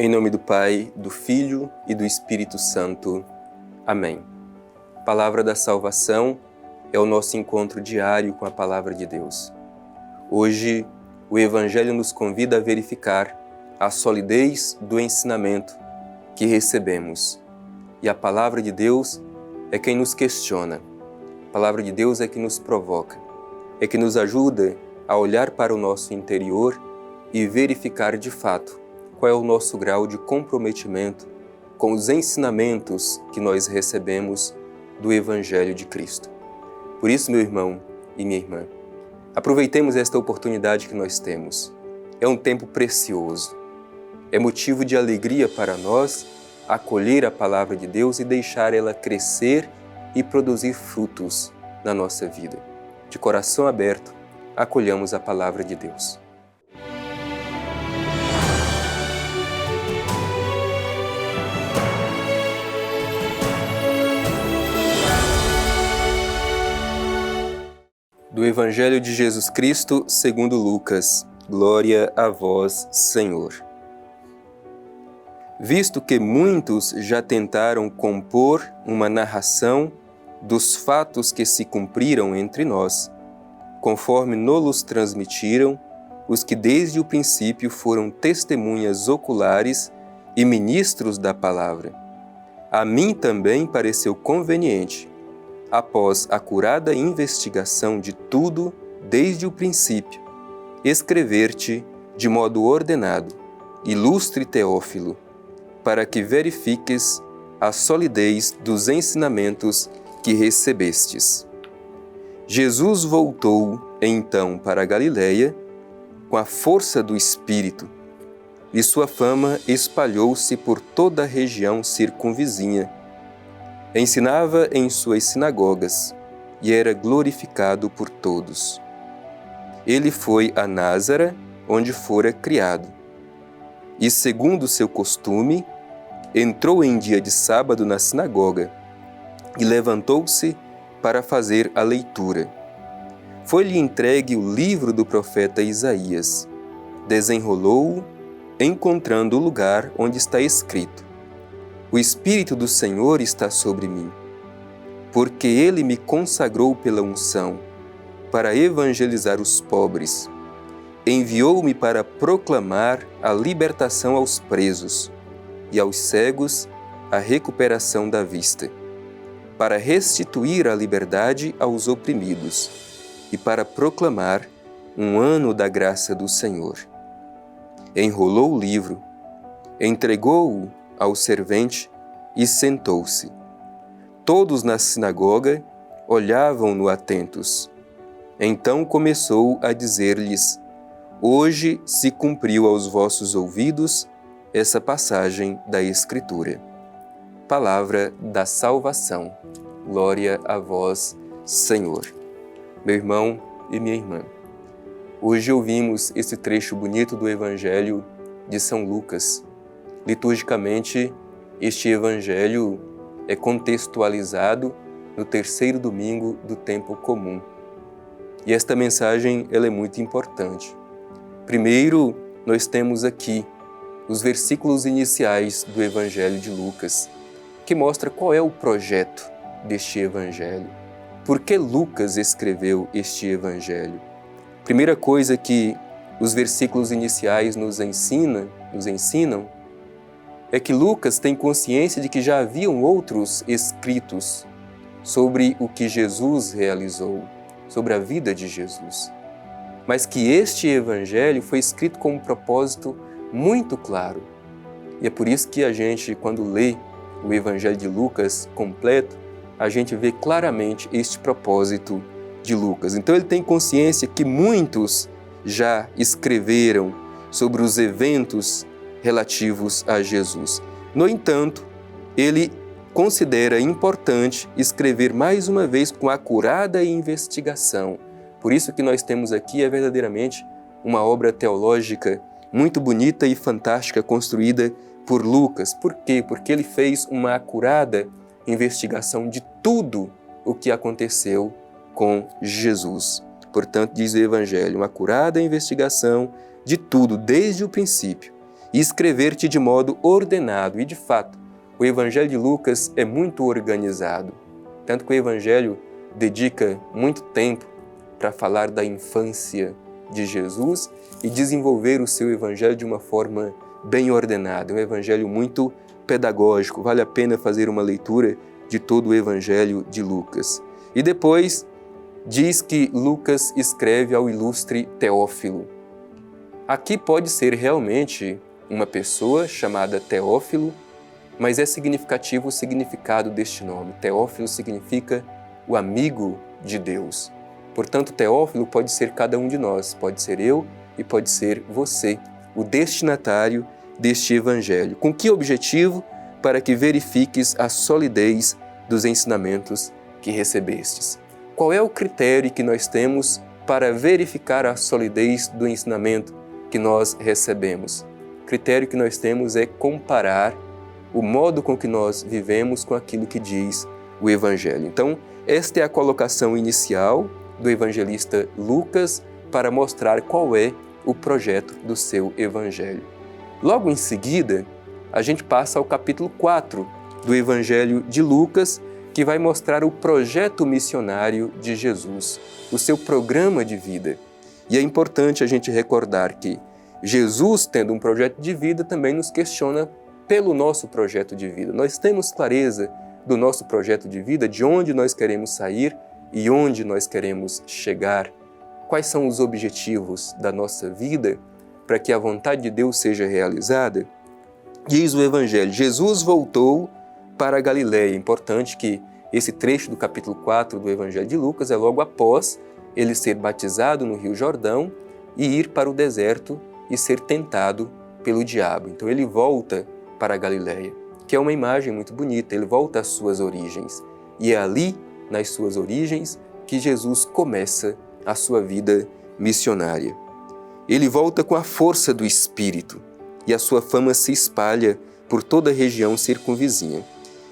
Em nome do Pai, do Filho e do Espírito Santo. Amém. Palavra da salvação é o nosso encontro diário com a Palavra de Deus. Hoje, o Evangelho nos convida a verificar a solidez do ensinamento que recebemos. E a Palavra de Deus é quem nos questiona. A Palavra de Deus é que nos provoca. É que nos ajuda a olhar para o nosso interior e verificar de fato qual é o nosso grau de comprometimento com os ensinamentos que nós recebemos do Evangelho de Cristo. Por isso, meu irmão e minha irmã, aproveitemos esta oportunidade que nós temos. É um tempo precioso. É motivo de alegria para nós acolher a Palavra de Deus e deixar ela crescer e produzir frutos na nossa vida. De coração aberto, acolhamos a Palavra de Deus. Do Evangelho de Jesus Cristo, segundo Lucas. Glória a vós, Senhor. Visto que muitos já tentaram compor uma narração dos fatos que se cumpriram entre nós, conforme nos transmitiram os que desde o princípio foram testemunhas oculares e ministros da palavra, a mim também pareceu conveniente, após acurada investigação de tudo desde o princípio, escrever-te de modo ordenado, ilustre Teófilo, para que verifiques a solidez dos ensinamentos que recebestes. Jesus voltou então para a Galileia com a força do Espírito, e sua fama espalhou-se por toda a região circunvizinha. Ensinava em suas sinagogas e era glorificado por todos. Ele foi a Názara, onde fora criado. E, segundo seu costume, entrou em dia de sábado na sinagoga e levantou-se para fazer a leitura. Foi-lhe entregue o livro do profeta Isaías. Desenrolou-o, encontrando o lugar onde está escrito: O Espírito do Senhor está sobre mim, porque Ele me consagrou pela unção, para evangelizar os pobres. Enviou-me para proclamar a libertação aos presos e aos cegos a recuperação da vista, para restituir a liberdade aos oprimidos e para proclamar um ano da graça do Senhor. Enrolou o livro, entregou-o ao servente e sentou-se. Todos na sinagoga olhavam-no atentos. Então começou a dizer-lhes: Hoje se cumpriu aos vossos ouvidos essa passagem da Escritura. Palavra da salvação. Glória a vós, Senhor. Meu irmão e minha irmã, hoje ouvimos esse trecho bonito do Evangelho de São Lucas. Liturgicamente, este Evangelho é contextualizado no terceiro domingo do tempo comum. E esta mensagem ela é muito importante. Primeiro, nós temos aqui os versículos iniciais do Evangelho de Lucas, que mostra qual é o projeto deste Evangelho. Por que Lucas escreveu este Evangelho? Primeira coisa que os versículos iniciais nos ensinam é que Lucas tem consciência de que já haviam outros escritos sobre o que Jesus realizou, sobre a vida de Jesus. Mas que este Evangelho foi escrito com um propósito muito claro. E é por isso que a gente, quando lê o Evangelho de Lucas completo, a gente vê claramente este propósito de Lucas. Então ele tem consciência que muitos já escreveram sobre os eventos relativos a Jesus. No entanto, ele considera importante escrever mais uma vez com acurada investigação. Por isso que nós temos aqui verdadeiramente uma obra teológica muito bonita e fantástica construída por Lucas. Por quê? Porque ele fez uma acurada investigação de tudo o que aconteceu com Jesus. Portanto, diz o Evangelho, uma acurada investigação de tudo, desde o princípio, e escrever-te de modo ordenado. E, de fato, o Evangelho de Lucas é muito organizado, tanto que o Evangelho dedica muito tempo para falar da infância de Jesus e desenvolver o seu Evangelho de uma forma bem ordenada. É um Evangelho muito pedagógico, vale a pena fazer uma leitura de todo o Evangelho de Lucas. E depois diz que Lucas escreve ao ilustre Teófilo. Aqui pode ser realmente uma pessoa chamada Teófilo, mas é significativo o significado deste nome. Teófilo significa o amigo de Deus. Portanto, Teófilo pode ser cada um de nós, pode ser eu e pode ser você, o destinatário deste Evangelho. Com que objetivo? Para que verifiques a solidez dos ensinamentos que recebestes. Qual é o critério que nós temos para verificar a solidez do ensinamento que nós recebemos? O critério que nós temos é comparar o modo com que nós vivemos com aquilo que diz o Evangelho. Então, esta é a colocação inicial do evangelista Lucas para mostrar qual é o projeto do seu Evangelho. Logo em seguida, a gente passa ao capítulo 4 do Evangelho de Lucas, que vai mostrar o projeto missionário de Jesus, o seu programa de vida. E é importante a gente recordar que Jesus, tendo um projeto de vida, também nos questiona pelo nosso projeto de vida. Nós temos clareza do nosso projeto de vida, de onde nós queremos sair e onde nós queremos chegar. Quais são os objetivos da nossa vida para que a vontade de Deus seja realizada? Diz o Evangelho, Jesus voltou para a Galileia. É importante que esse trecho do capítulo 4 do Evangelho de Lucas é logo após ele ser batizado no Rio Jordão e ir para o deserto e ser tentado pelo diabo. Então ele volta para a Galileia, que é uma imagem muito bonita, ele volta às suas origens. E é ali, nas suas origens, que Jesus começa a sua vida missionária. Ele volta com a força do Espírito e a sua fama se espalha por toda a região circunvizinha.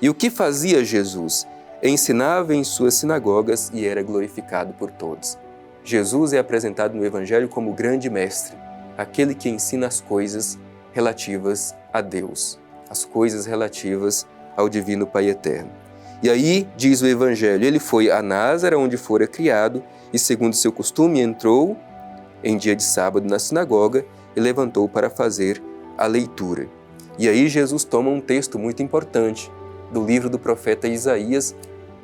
E o que fazia Jesus? Ensinava em suas sinagogas e era glorificado por todos. Jesus é apresentado no Evangelho como o grande mestre, aquele que ensina as coisas relativas a Deus, as coisas relativas ao Divino Pai Eterno. E aí, diz o Evangelho, ele foi a Názara, onde fora criado, e segundo seu costume entrou em dia de sábado na sinagoga e levantou para fazer a leitura. E aí Jesus toma um texto muito importante do livro do profeta Isaías,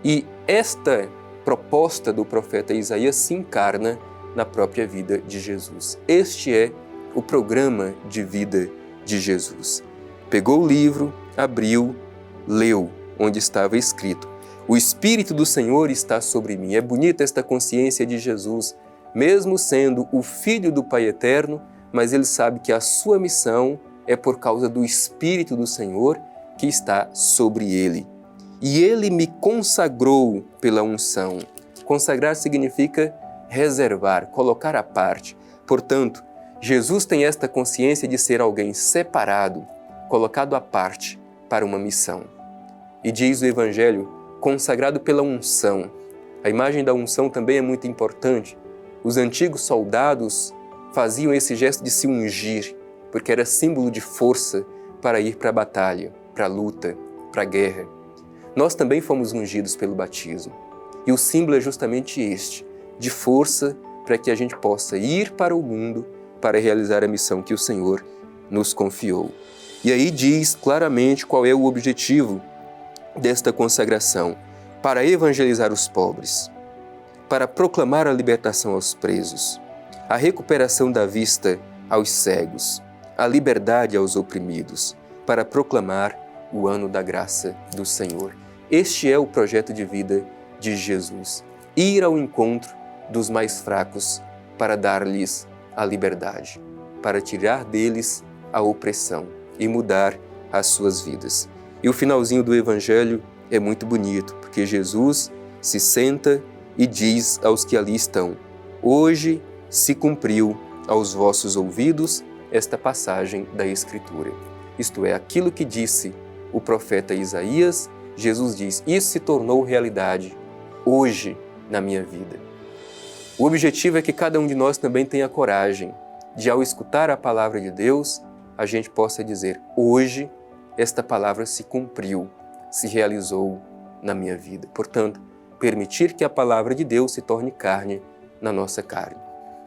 e esta proposta do profeta Isaías se encarna na própria vida de Jesus. Este é o programa de vida de Jesus. Pegou o livro, abriu, leu, onde estava escrito: o Espírito do Senhor está sobre mim. É bonita esta consciência de Jesus, mesmo sendo o Filho do Pai Eterno, mas ele sabe que a sua missão é por causa do Espírito do Senhor que está sobre ele. E ele me consagrou pela unção. Consagrar significa reservar, colocar à parte. Portanto, Jesus tem esta consciência de ser alguém separado, colocado à parte para uma missão. E diz o Evangelho, consagrado pela unção. A imagem da unção também é muito importante. Os antigos soldados faziam esse gesto de se ungir, porque era símbolo de força para ir para a batalha, para a luta, para a guerra. Nós também fomos ungidos pelo batismo. E o símbolo é justamente este, de força para que a gente possa ir para o mundo para realizar a missão que o Senhor nos confiou. E aí diz claramente qual é o objetivo desta consagração: para evangelizar os pobres, para proclamar a libertação aos presos, a recuperação da vista aos cegos, a liberdade aos oprimidos, para proclamar o ano da graça do Senhor. Este é o projeto de vida de Jesus: ir ao encontro dos mais fracos para dar-lhes a liberdade, para tirar deles a opressão e mudar as suas vidas. E o finalzinho do Evangelho é muito bonito, porque Jesus se senta e diz aos que ali estão: hoje se cumpriu aos vossos ouvidos esta passagem da Escritura. Isto é, aquilo que disse o profeta Isaías, Jesus diz: isso se tornou realidade hoje na minha vida. O objetivo é que cada um de nós também tenha coragem de, ao escutar a palavra de Deus, a gente possa dizer: hoje esta palavra se cumpriu, se realizou na minha vida. Portanto, permitir que a palavra de Deus se torne carne na nossa carne.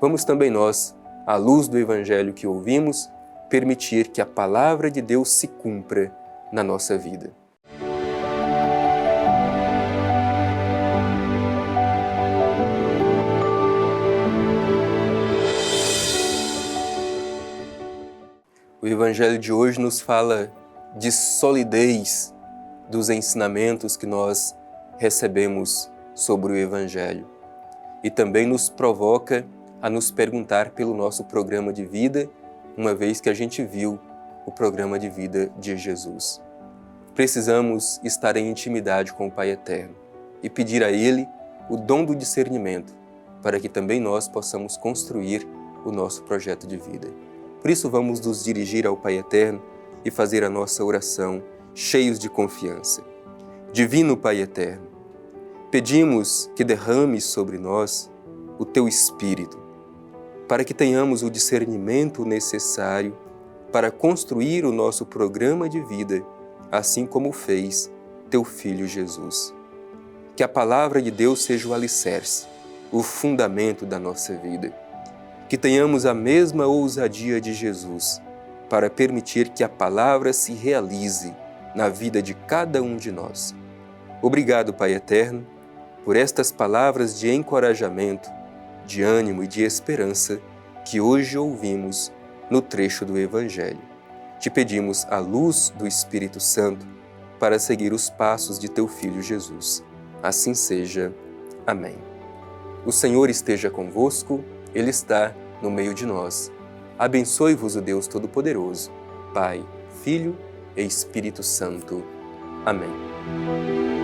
Vamos também nós, à luz do Evangelho que ouvimos, permitir que a palavra de Deus se cumpra na nossa vida. O Evangelho de hoje nos fala de solidez dos ensinamentos que nós recebemos sobre o Evangelho e também nos provoca a nos perguntar pelo nosso programa de vida, uma vez que a gente viu o programa de vida de Jesus. Precisamos estar em intimidade com o Pai Eterno e pedir a Ele o dom do discernimento, para que também nós possamos construir o nosso projeto de vida. Por isso vamos nos dirigir ao Pai Eterno e fazer a nossa oração cheios de confiança. Divino Pai Eterno, pedimos que derrames sobre nós o Teu Espírito, para que tenhamos o discernimento necessário para construir o nosso programa de vida, assim como fez Teu Filho Jesus. Que a Palavra de Deus seja o alicerce, o fundamento da nossa vida. Que tenhamos a mesma ousadia de Jesus para permitir que a Palavra se realize na vida de cada um de nós. Obrigado, Pai Eterno, por estas palavras de encorajamento, de ânimo e de esperança que hoje ouvimos no trecho do Evangelho. Te pedimos a luz do Espírito Santo para seguir os passos de Teu Filho Jesus. Assim seja. Amém. O Senhor esteja convosco, Ele está no meio de nós. Abençoe-vos o Deus Todo-Poderoso, Pai, Filho e Espírito Santo. Amém.